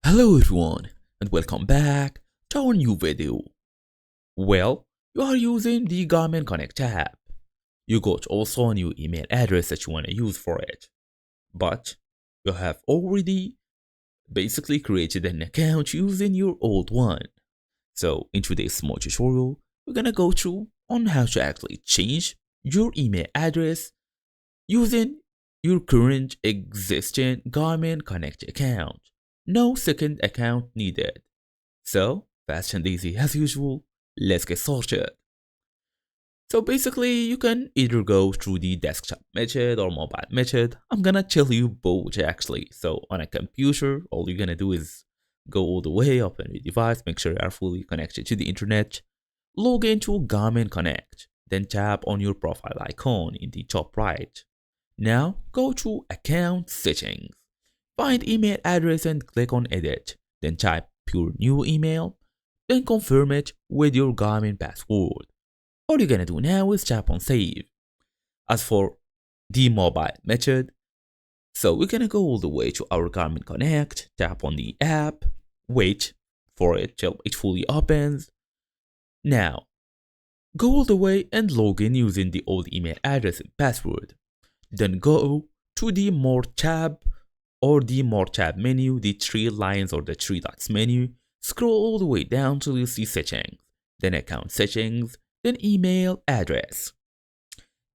Hello everyone and welcome back to our new video. Well, you are using the Garmin Connect app. You got also a new email address that you want to use for it. But you have already basically created an account using your old one. So in today's small tutorial, we're gonna go through on how to actually change your email address using your current existing Garmin Connect account. No second account needed. So, fast and easy as usual, let's get started. So basically, you can either go through the desktop method or mobile method. I'm gonna tell you both actually. So on a computer, all you're gonna do is go all the way, open your device, make sure you are fully connected to the internet, log into Garmin Connect, then tap on your profile icon in the top right. Now go to Account Settings, find email address and click on Edit, then type your new email, then confirm it with your Garmin password. All you're gonna do now is tap on Save. As for the mobile method, so we're gonna go all the way to our Garmin Connect, tap on the app, wait for it till it fully opens. Now, go all the way and log in using the old email address and password. Then go to the More tab or the More tab menu, the three lines or the three dots menu. Scroll all the way down till you see Settings, then Account Settings, then Email Address.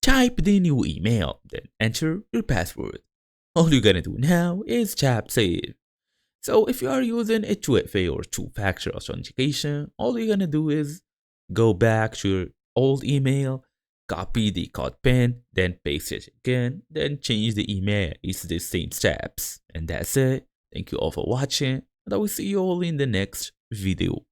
Type the new email, then enter your password. All you're gonna do now is tap Save. So if you are using a 2FA or two-factor authentication, all you're gonna do is go back to your old email, copy the code pin, then paste it again, then change the email. It's the same steps. And that's it. Thank you all for watching, and I will see you all in the next video.